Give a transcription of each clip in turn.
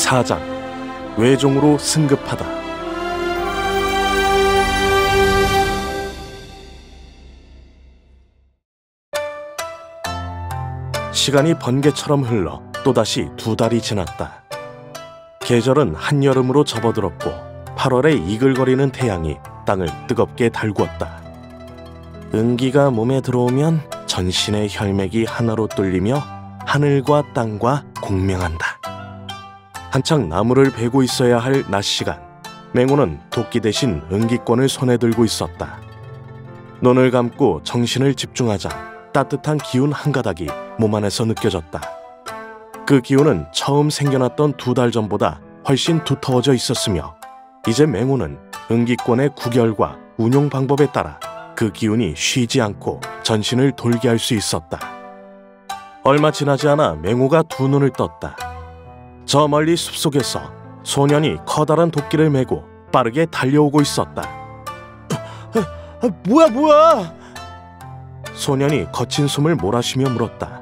제4장 외종으로 승급하다. 시간이 번개처럼 흘러 또다시 2달이 지났다. 계절은 한여름으로 접어들었고 8월의 이글거리는 태양이 땅을 뜨겁게 달구었다. 은기가 몸에 들어오면 전신의 혈맥이 하나로 뚫리며 하늘과 땅과 공명한다. 한창 나무를 베고 있어야 할 낮 시간, 맹호는 도끼 대신 은기권을 손에 들고 있었다. 눈을 감고 정신을 집중하자 따뜻한 기운 한 가닥이 몸 안에서 느껴졌다. 그 기운은 처음 생겨났던 2달 전보다 훨씬 두터워져 있었으며 이제 맹호는 은기권의 구결과 운용 방법에 따라 그 기운이 쉬지 않고 전신을 돌게 할 수 있었다. 얼마 지나지 않아 맹호가 2눈을 떴다. 저 멀리 숲속에서 소년이 커다란 도끼를 메고 빠르게 달려오고 있었다. 뭐야? 소년이 거친 숨을 몰아쉬며 물었다.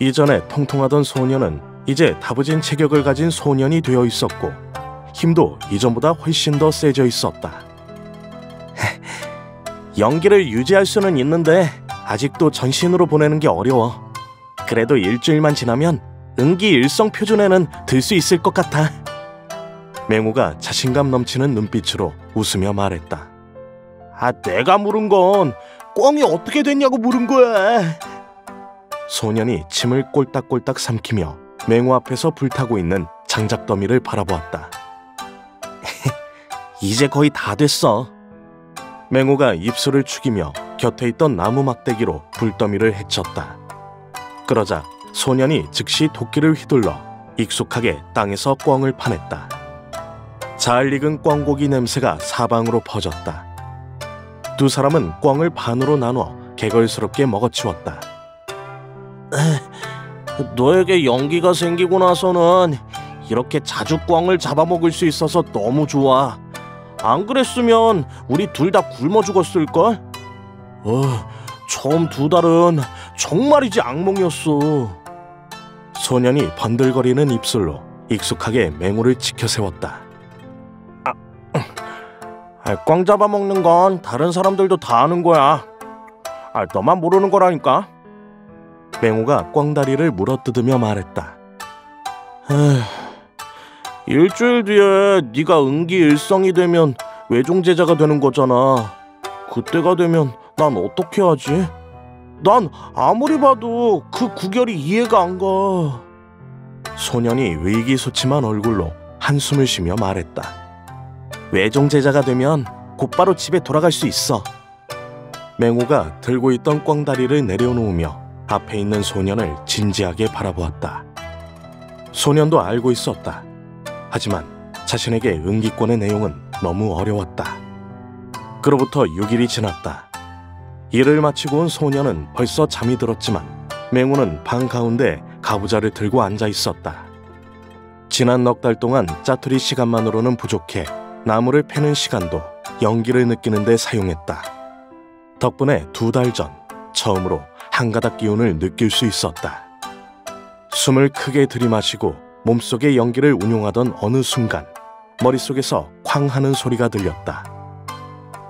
이전에 통통하던 소년은 이제 다부진 체격을 가진 소년이 되어 있었고 힘도 이전보다 훨씬 더 세져 있었다. 연기를 유지할 수는 있는데 아직도 전신으로 보내는 게 어려워. 그래도 일주일만 지나면 은기 일성 표준에는 들 수 있을 것 같아. 맹호가 자신감 넘치는 눈빛으로 웃으며 말했다. 내가 물은 건 꿩이 어떻게 됐냐고 물은 거야. 소년이 침을 꼴딱꼴딱 삼키며 맹호 앞에서 불타고 있는 장작더미를 바라보았다. 이제 거의 다 됐어. 맹호가 입술을 축이며 곁에 있던 나무 막대기로 불더미를 헤쳤다. 그러자 소년이 즉시 도끼를 휘둘러 익숙하게 땅에서 꿩을 파냈다. 잘 익은 꿩고기 냄새가 사방으로 퍼졌다. 2 사람은 꿩을 반으로 나눠 개걸스럽게 먹어치웠다. 너에게 연기가 생기고 나서는 이렇게 자주 꿩을 잡아먹을 수 있어서 너무 좋아. 안 그랬으면 우리 둘 다 굶어 죽었을걸? 처음 2달은 정말이지 악몽이었어. 소년이 번들거리는 입술로 익숙하게 맹호를 지켜세웠다. 꿩 잡아먹는 건 다른 사람들도 다 아는 거야. 너만 모르는 거라니까. 맹호가 꿩다리를 물어뜯으며 말했다. 일주일 뒤에 네가 은기 일성이 되면 외종제자가 되는 거잖아. 그때가 되면 난 어떻게 하지? 난 아무리 봐도 그 구결이 이해가 안 가. 소년이 의기소침한 얼굴로 한숨을 쉬며 말했다. 외종제자가 되면 곧바로 집에 돌아갈 수 있어. 맹호가 들고 있던 꿩다리를 내려놓으며 앞에 있는 소년을 진지하게 바라보았다. 소년도 알고 있었다. 하지만 자신에게 은기권의 내용은 너무 어려웠다. 그로부터 6일이 지났다. 일을 마치고 온 소년은 벌써 잠이 들었지만 맹호는 방 가운데 가부좌를 들고 앉아 있었다. 지난 넉 달 동안 짜투리 시간만으로는 부족해 나무를 패는 시간도 연기를 느끼는 데 사용했다. 덕분에 2달 전 처음으로 한 가닥 기운을 느낄 수 있었다. 숨을 크게 들이마시고 몸속의 연기를 운용하던 어느 순간 머릿속에서 쾅 하는 소리가 들렸다.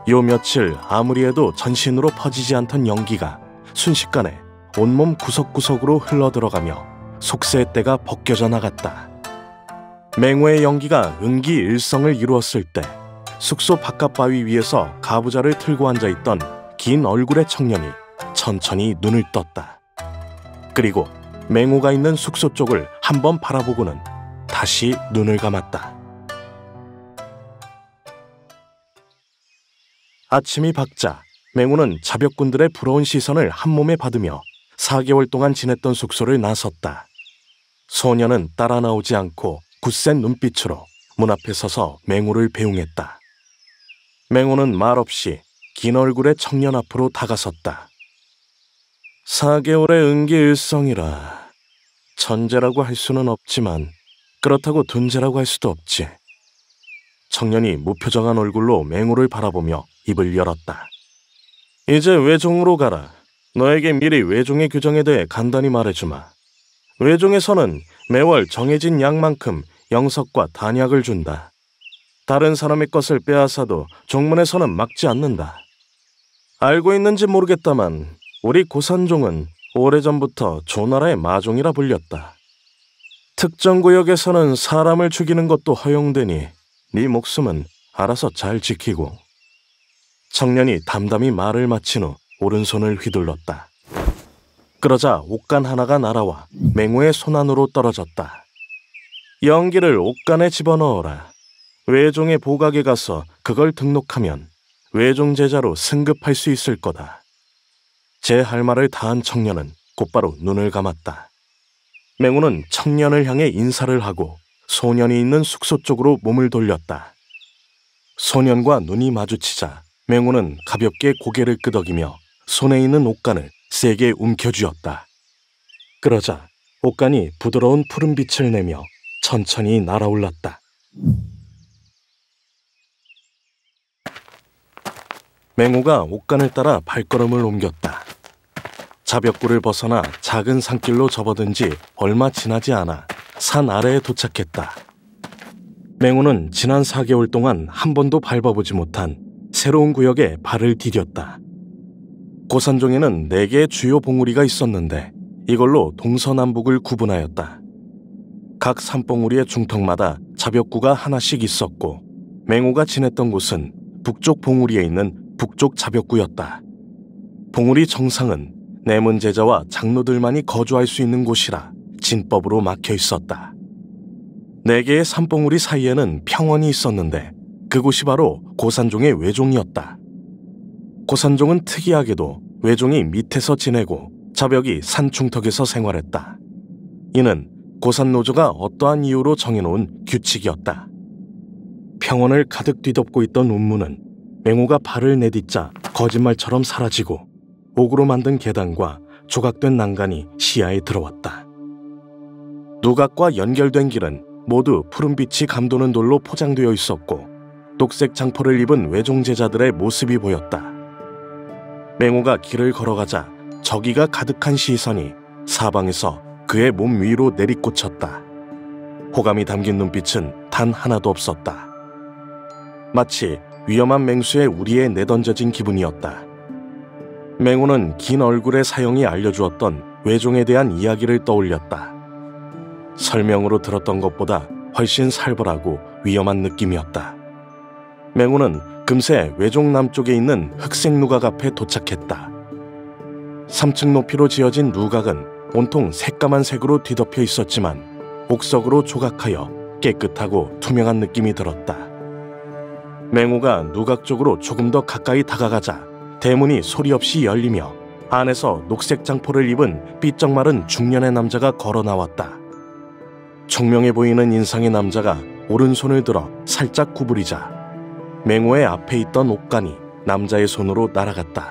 요 며칠 아무리 해도 전신으로 퍼지지 않던 연기가 순식간에 온몸 구석구석으로 흘러들어가며 속세때가 벗겨져 나갔다. 맹호의 연기가 은기 일성을 이루었을 때 숙소 바깥 바위 위에서 가부좌를 틀고 앉아있던 긴 얼굴의 청년이 천천히 눈을 떴다. 그리고 맹호가 있는 숙소 쪽을 한번 바라보고는 다시 눈을 감았다. 아침이 밝자 맹호는 자벽꾼들의 부러운 시선을 한몸에 받으며 4개월 동안 지냈던 숙소를 나섰다. 소년은 따라 나오지 않고 굳센 눈빛으로 문 앞에 서서 맹호를 배웅했다. 맹호는 말없이 긴 얼굴의 청년 앞으로 다가섰다. 4개월의 은기 일성이라 천재라고 할 수는 없지만 그렇다고 둔재라고 할 수도 없지. 청년이 무표정한 얼굴로 맹호를 바라보며 입을 열었다. 이제 외종으로 가라. 너에게 미리 외종의 규정에 대해 간단히 말해주마. 외종에서는 매월 정해진 양만큼 영석과 단약을 준다. 다른 사람의 것을 빼앗아도 종문에서는 막지 않는다. 알고 있는지 모르겠다만 우리 고산종은 오래전부터 조나라의 마종이라 불렸다. 특정 구역에서는 사람을 죽이는 것도 허용되니 네 목숨은 알아서 잘 지키고. 청년이 담담히 말을 마친 후 오른손을 휘둘렀다. 그러자 옷간 하나가 날아와 맹호의 손 안으로 떨어졌다. 연기를 옷간에 집어넣어라. 외종의 보각에 가서 그걸 등록하면 외종 제자로 승급할 수 있을 거다. 제 할 말을 다한 청년은 곧바로 눈을 감았다. 맹호는 청년을 향해 인사를 하고 소년이 있는 숙소 쪽으로 몸을 돌렸다. 소년과 눈이 마주치자 맹호는 가볍게 고개를 끄덕이며 손에 있는 옷간을 세게 움켜쥐었다. 그러자 옷간이 부드러운 푸른빛을 내며 천천히 날아올랐다. 맹호가 옷간을 따라 발걸음을 옮겼다. 자벽구를 벗어나 작은 산길로 접어든 지 얼마 지나지 않아 산 아래에 도착했다. 맹호는 지난 4개월 동안 한 번도 밟아보지 못한 새로운 구역에 발을 디뎠다. 고산종에는 4개의 주요 봉우리가 있었는데 이걸로 동서남북을 구분하였다. 각 산봉우리의 중턱마다 자벽구가 하나씩 있었고 맹호가 지냈던 곳은 북쪽 봉우리에 있는 북쪽 자벽구였다. 봉우리 정상은 내문 제자와 장로들만이 거주할 수 있는 곳이라 진법으로 막혀 있었다. 4개의 산봉우리 사이에는 평원이 있었는데 그곳이 바로 고산종의 외종이었다. 고산종은 특이하게도 외종이 밑에서 지내고 자벽이 산 중턱에서 생활했다. 이는 고산노조가 어떠한 이유로 정해놓은 규칙이었다. 평원을 가득 뒤덮고 있던 운무는 맹호가 발을 내딛자 거짓말처럼 사라지고 옥으로 만든 계단과 조각된 난간이 시야에 들어왔다. 누각과 연결된 길은 모두 푸른빛이 감도는 돌로 포장되어 있었고 녹색 장포를 입은 외종 제자들의 모습이 보였다. 맹호가 길을 걸어가자 저기가 가득한 시선이 사방에서 그의 몸 위로 내리꽂혔다. 호감이 담긴 눈빛은 단 하나도 없었다. 마치 위험한 맹수의 우리에 내던져진 기분이었다. 맹호는 긴 얼굴의 사형이 알려주었던 외종에 대한 이야기를 떠올렸다. 설명으로 들었던 것보다 훨씬 살벌하고 위험한 느낌이었다. 맹호는 금세 외종 남쪽에 있는 흑색 누각 앞에 도착했다. 3층 높이로 지어진 누각은 온통 새까만 색으로 뒤덮여 있었지만 옥석으로 조각하여 깨끗하고 투명한 느낌이 들었다. 맹호가 누각 쪽으로 조금 더 가까이 다가가자 대문이 소리 없이 열리며 안에서 녹색 장포를 입은 삐쩍 마른 중년의 남자가 걸어 나왔다. 총명해 보이는 인상의 남자가 오른손을 들어 살짝 구부리자 맹호의 앞에 있던 옷간이 남자의 손으로 날아갔다.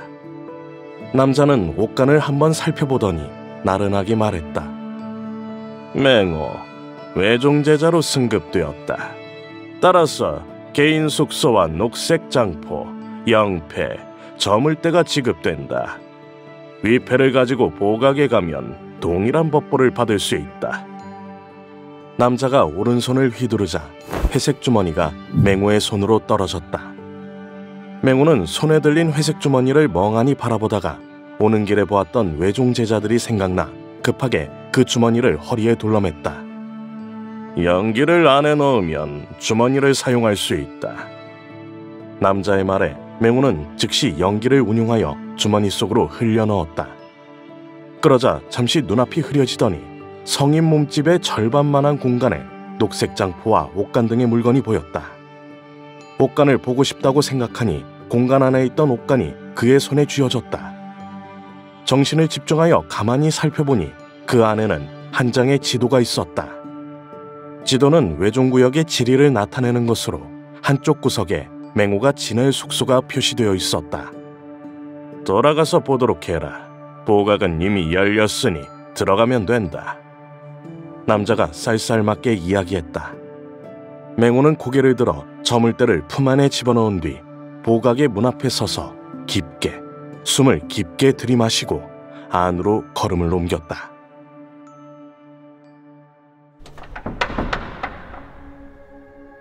남자는 옷간을 한번 살펴보더니 나른하게 말했다. 맹호, 외종제자로 승급되었다. 따라서 개인 숙소와 녹색 장포, 영패, 저물대가 지급된다. 위패를 가지고 보각에 가면 동일한 법보를 받을 수 있다. 남자가 오른손을 휘두르자 회색 주머니가 맹호의 손으로 떨어졌다. 맹호는 손에 들린 회색 주머니를 멍하니 바라보다가 오는 길에 보았던 외종 제자들이 생각나 급하게 그 주머니를 허리에 둘러맸다. 연기를 안에 넣으면 주머니를 사용할 수 있다. 남자의 말에 맹호는 즉시 연기를 운용하여 주머니 속으로 흘려 넣었다. 그러자 잠시 눈앞이 흐려지더니 성인 몸집의 절반만한 공간에 녹색 장포와 옷간 등의 물건이 보였다. 옷간을 보고 싶다고 생각하니 공간 안에 있던 옷간이 그의 손에 쥐어졌다. 정신을 집중하여 가만히 살펴보니 그 안에는 한 장의 지도가 있었다. 지도는 외종구역의 지리를 나타내는 것으로 한쪽 구석에 맹호가 지낼 숙소가 표시되어 있었다. 돌아가서 보도록 해라. 보각은 이미 열렸으니 들어가면 된다. 남자가 쌀쌀맞게 이야기했다. 맹호는 고개를 들어 저물대를 품 안에 집어넣은 뒤 보각의 문 앞에 서서 깊게 숨을 깊게 들이마시고 안으로 걸음을 옮겼다.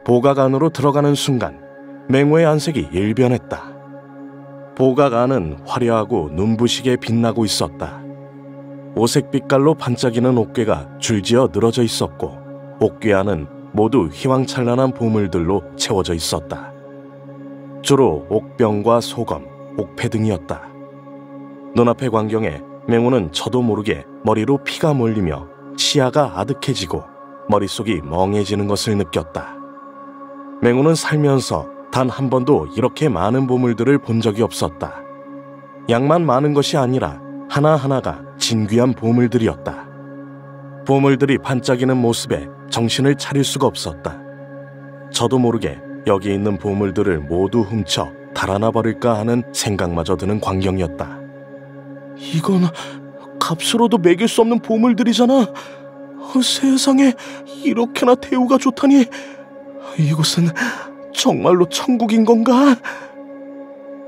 보각 안으로 들어가는 순간 맹호의 안색이 일변했다. 보각 안은 화려하고 눈부시게 빛나고 있었다. 오색 빛깔로 반짝이는 옥괴가 줄지어 늘어져 있었고 옥괴 안은 모두 휘황찬란한 보물들로 채워져 있었다. 주로 옥병과 소검, 옥패 등이었다. 눈앞의 광경에 맹호는 저도 모르게 머리로 피가 몰리며 시야가 아득해지고 머릿속이 멍해지는 것을 느꼈다. 맹호는 살면서 단 한 번도 이렇게 많은 보물들을 본 적이 없었다. 양만 많은 것이 아니라 하나하나가 진귀한 보물들이었다. 보물들이 반짝이는 모습에 정신을 차릴 수가 없었다. 저도 모르게 여기 있는 보물들을 모두 훔쳐 달아나 버릴까 하는 생각마저 드는 광경이었다. 이건 값으로도 매길 수 없는 보물들이잖아. 세상에 이렇게나 대우가 좋다니. 이곳은 정말로 천국인 건가?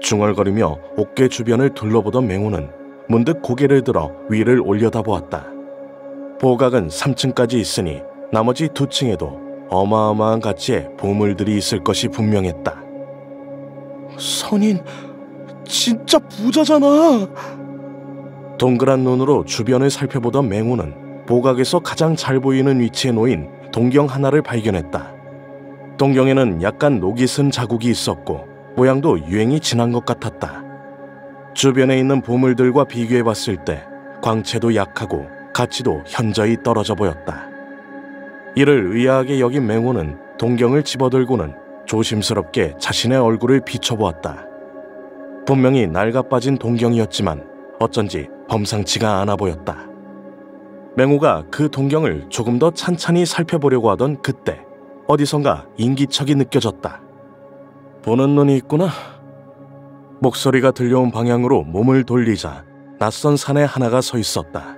중얼거리며 옥괴 주변을 둘러보던 맹호는 문득 고개를 들어 위를 올려다보았다. 보각은 3층까지 있으니 나머지 2층에도 어마어마한 가치의 보물들이 있을 것이 분명했다. 선인, 진짜 부자잖아. 동그란 눈으로 주변을 살펴보던 맹호는 보각에서 가장 잘 보이는 위치에 놓인 동경 하나를 발견했다. 동경에는 약간 녹이 쓴 자국이 있었고 모양도 유행이 지난 것 같았다. 주변에 있는 보물들과 비교해봤을 때 광채도 약하고 가치도 현저히 떨어져 보였다. 이를 의아하게 여긴 맹호는 동경을 집어들고는 조심스럽게 자신의 얼굴을 비춰보았다. 분명히 낡아빠진 동경이었지만 어쩐지 범상치가 않아 보였다. 맹호가 그 동경을 조금 더 찬찬히 살펴보려고 하던 그때 어디선가 인기척이 느껴졌다. 보는 눈이 있구나. 목소리가 들려온 방향으로 몸을 돌리자 낯선 사내 하나가 서 있었다.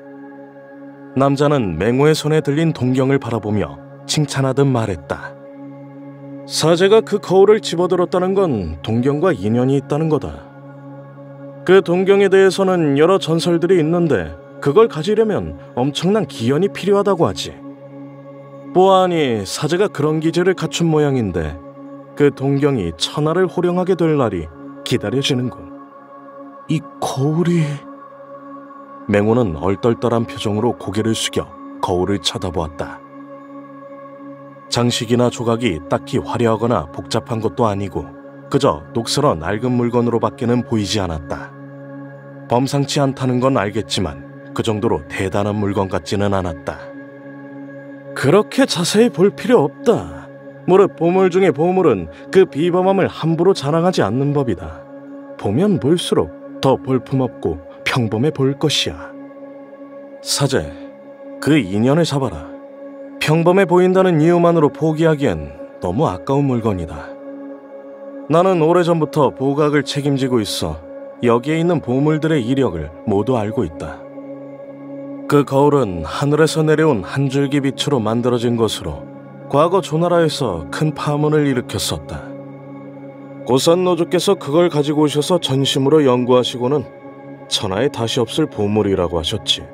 남자는 맹호의 손에 들린 동경을 바라보며 칭찬하듯 말했다. 사제가 그 거울을 집어들었다는 건 동경과 인연이 있다는 거다. 그 동경에 대해서는 여러 전설들이 있는데 그걸 가지려면 엄청난 기연이 필요하다고 하지. 보아하니 사제가 그런 기질을 갖춘 모양인데 그 동경이 천하를 호령하게 될 날이 기다려지는군. 이 거울이... 맹호는 얼떨떨한 표정으로 고개를 숙여 거울을 쳐다보았다. 장식이나 조각이 딱히 화려하거나 복잡한 것도 아니고 그저 녹슬어 낡은 물건으로밖에는 보이지 않았다. 범상치 않다는 건 알겠지만 그 정도로 대단한 물건 같지는 않았다. 그렇게 자세히 볼 필요 없다. 무릇 보물 중의 보물은 그 비범함을 함부로 자랑하지 않는 법이다. 보면 볼수록 더 볼품없고 평범해 보일 것이야. 사제, 그 인연을 잡아라. 평범해 보인다는 이유만으로 포기하기엔 너무 아까운 물건이다. 나는 오래전부터 보각을 책임지고 있어 여기에 있는 보물들의 이력을 모두 알고 있다. 그 거울은 하늘에서 내려온 한 줄기 빛으로 만들어진 것으로 과거 조나라에서 큰 파문을 일으켰었다. 고산노조께서 그걸 가지고 오셔서 전심으로 연구하시고는 천하에 다시 없을 보물이라고 하셨지.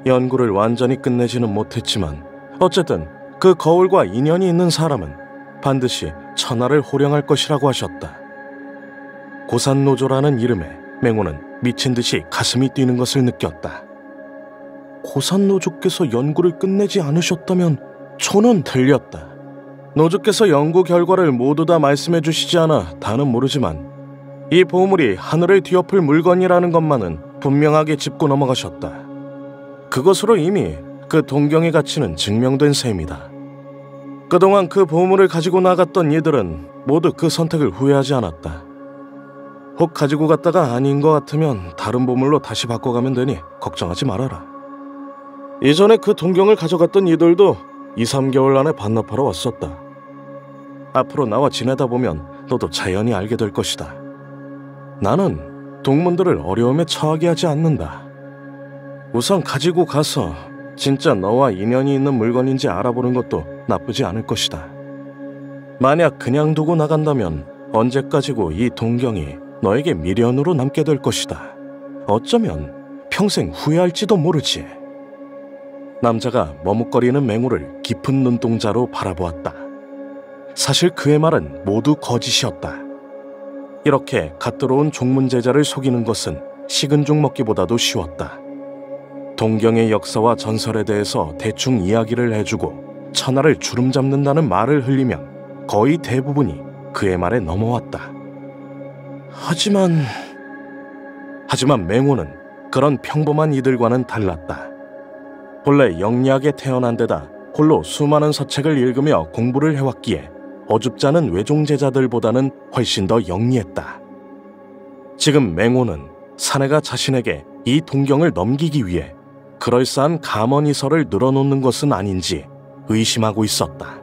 연구를 완전히 끝내지는 못했지만 어쨌든 그 거울과 인연이 있는 사람은 반드시 천하를 호령할 것이라고 하셨다. 고산노조라는 이름에 맹호는 미친 듯이 가슴이 뛰는 것을 느꼈다. 고산노조께서 연구를 끝내지 않으셨다면 초는 들렸다. 노조께서 연구 결과를 모두 다 말씀해 주시지 않아 다는 모르지만 이 보물이 하늘을 뒤엎을 물건이라는 것만은 분명하게 짚고 넘어가셨다. 그것으로 이미 그 동경의 가치는 증명된 셈이다. 그동안 그 보물을 가지고 나갔던 이들은 모두 그 선택을 후회하지 않았다. 혹 가지고 갔다가 아닌 것 같으면 다른 보물로 다시 바꿔가면 되니 걱정하지 말아라. 이전에 그 동경을 가져갔던 이들도 2-3개월 안에 반납하러 왔었다. 앞으로 나와 지내다 보면 너도 자연히 알게 될 것이다. 나는 동문들을 어려움에 처하게 하지 않는다. 우선 가지고 가서 진짜 너와 인연이 있는 물건인지 알아보는 것도 나쁘지 않을 것이다. 만약 그냥 두고 나간다면 언제까지고 이 동경이 너에게 미련으로 남게 될 것이다. 어쩌면 평생 후회할지도 모르지. 남자가 머뭇거리는 맹호를 깊은 눈동자로 바라보았다. 사실 그의 말은 모두 거짓이었다. 이렇게 갓 들어온 종문제자를 속이는 것은 식은 죽 먹기보다도 쉬웠다. 동경의 역사와 전설에 대해서 대충 이야기를 해주고 천하를 주름잡는다는 말을 흘리면 거의 대부분이 그의 말에 넘어왔다. 하지만 맹호는 그런 평범한 이들과는 달랐다. 본래 영리하게 태어난 데다 홀로 수많은 서책을 읽으며 공부를 해왔기에 어줍지 않은 외종제자들보다는 훨씬 더 영리했다. 지금 맹호는 사내가 자신에게 이 동경을 넘기기 위해 그럴싸한 감언이설을 늘어놓는 것은 아닌지 의심하고 있었다.